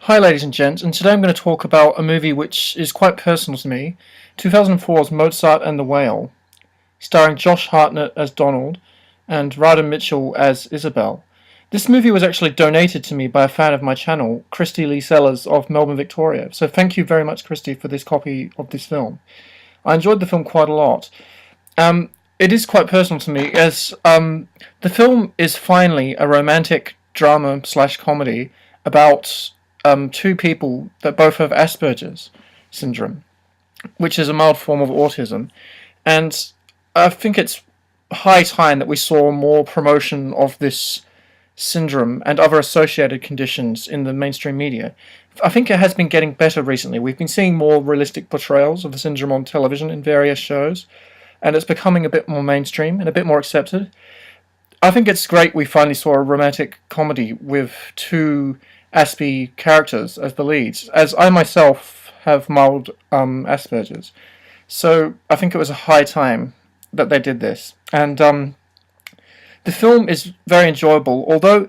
Hi, ladies and gents, and today I'm going to talk about a movie which is quite personal to me, 2004's Mozart and the Whale, starring Josh Hartnett as Donald and Radha Mitchell as Isabel. This movie was actually donated to me by a fan of my channel, Christy Lee Sellers of Melbourne, Victoria, so thank you very much, Christy, for this copy of this film. I enjoyed the film quite a lot. It is quite personal to me, as the film is finally a romantic drama slash comedy about two people that both have Asperger's syndrome, which is a mild form of autism. And I think it's high time that we saw more promotion of this syndrome and other associated conditions in the mainstream media. I think it has been getting better recently. We've been seeing more realistic portrayals of the syndrome on television in various shows, and it's becoming a bit more mainstream and a bit more accepted. I think it's great we finally saw a romantic comedy with two Aspie characters as the leads, as I myself have mild Asperger's. So I think it was a high time that they did this. And the film is very enjoyable, although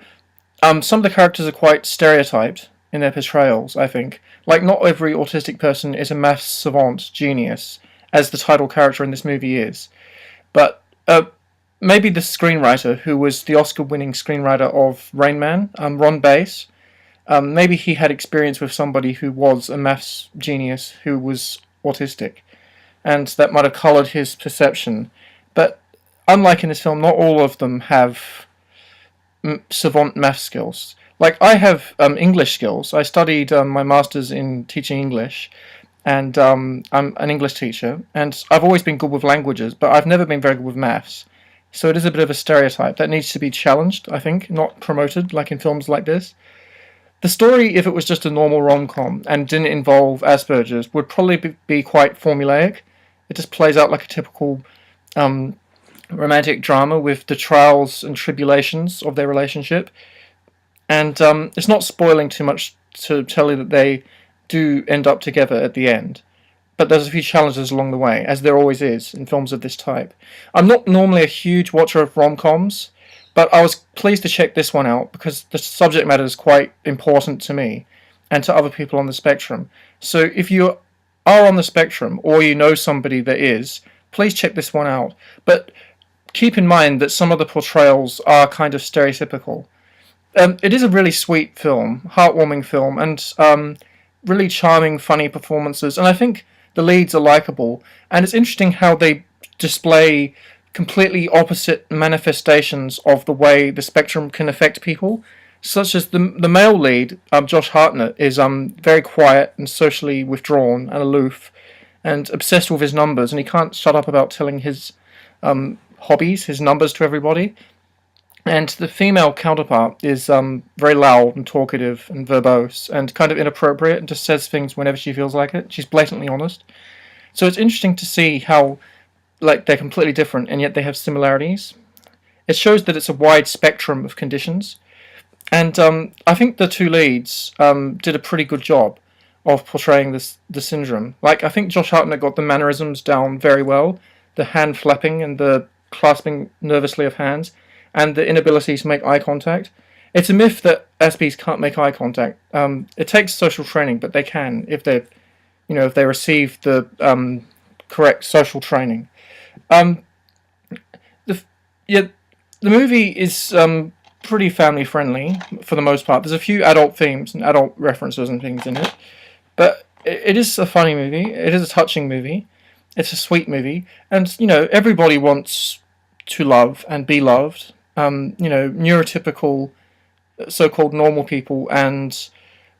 some of the characters are quite stereotyped in their portrayals, I think. Like, not every autistic person is a maths savant genius, as the title character in this movie is. But maybe the screenwriter, who was the Oscar-winning screenwriter of Rain Man, Ron Bass, maybe he had experience with somebody who was a maths genius who was autistic, and that might have coloured his perception. But unlike in this film, not all of them have savant math skills. Like, I have English skills. I studied my master's in teaching English, and I'm an English teacher, and I've always been good with languages, but I've never been very good with maths. So it is a bit of a stereotype that needs to be challenged, I think, not promoted like in films like this. The story, if it was just a normal rom-com and didn't involve Asperger's, would probably be quite formulaic. It just plays out like a typical romantic drama with the trials and tribulations of their relationship. And it's not spoiling too much to tell you that they do end up together at the end. But there's a few challenges along the way, as there always is in films of this type. I'm not normally a huge watcher of rom-coms, but I was pleased to check this one out because the subject matter is quite important to me and to other people on the spectrum. So if you are on the spectrum or you know somebody that is, please check this one out. But keep in mind that some of the portrayals are kind of stereotypical. It is a really sweet film, heartwarming film, and really charming, funny performances. And I think the leads are likable. And it's interesting how they display completely opposite manifestations of the way the spectrum can affect people, such as the male lead, Josh Hartnett, is very quiet and socially withdrawn and aloof and obsessed with his numbers, and he can't shut up about telling his hobbies, his numbers, to everybody. And the female counterpart is very loud and talkative and verbose and kind of inappropriate and just says things whenever she feels like it. She's blatantly honest. So it's interesting to see how they're completely different and yet they have similarities. It shows that it's a wide spectrum of conditions. And I think the two leads did a pretty good job of portraying the syndrome. Like, I think Josh Hartnett got the mannerisms down very well, the hand flapping and the clasping nervously of hands, and the inability to make eye contact. It's a myth that Aspies can't make eye contact. It takes social training, but they can if they receive the correct social training. The movie is pretty family friendly for the most part. There's a few adult themes and adult references and things in it, but it is a funny movie. It is a touching movie. It's a sweet movie, and everybody wants to love and be loved. Neurotypical, so-called normal people and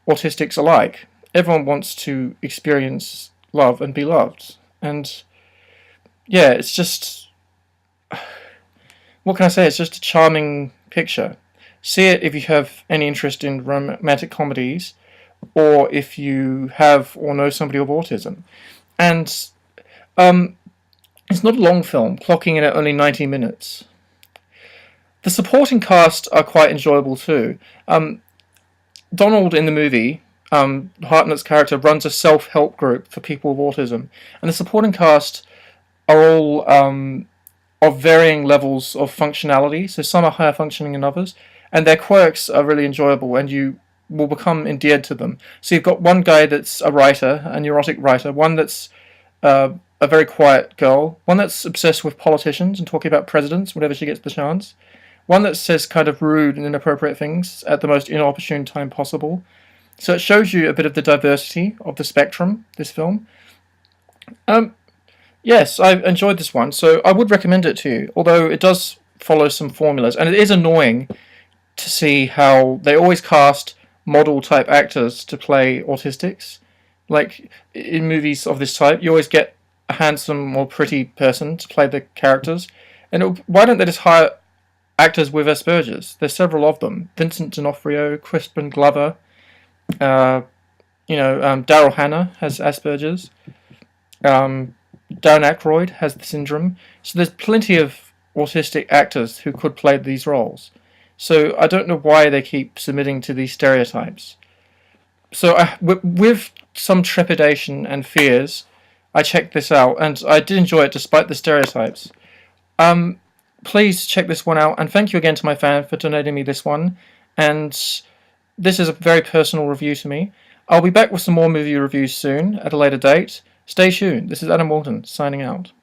autistics alike. Everyone wants to experience love and be loved, and yeah, it's just, what can I say? It's just a charming picture. See it if you have any interest in romantic comedies, or if you have or know somebody with autism. And it's not a long film, clocking in at only 90 minutes. The supporting cast are quite enjoyable too. Donald in the movie, Hartnett's character, runs a self-help group for people with autism, and the supporting cast are all of varying levels of functionality, so some are higher functioning than others, and their quirks are really enjoyable, and you will become endeared to them. So you've got one guy that's a writer, a neurotic writer, one that's a very quiet girl, one that's obsessed with politicians and talking about presidents whenever she gets the chance, one that says kind of rude and inappropriate things at the most inopportune time possible. So it shows you a bit of the diversity of the spectrum, this film. Yes, I enjoyed this one, so I would recommend it to you, although it does follow some formulas, and it is annoying to see how they always cast model type actors to play autistics. Like in movies of this type, you always get a handsome or pretty person to play the characters, and why don't they just hire actors with Asperger's? There's several of them: Vincent D'Onofrio, Crispin Glover, Daryl Hannah has Asperger's. Darren Aykroyd has the syndrome. So there's plenty of autistic actors who could play these roles. So I don't know why they keep submitting to these stereotypes. So with some trepidation and fears, I checked this out, and I did enjoy it despite the stereotypes. Please check this one out, and thank you again to my fan for donating me this one. And this is a very personal review to me. I'll be back with some more movie reviews soon, at a later date. Stay tuned. This is Adam Walton, signing out.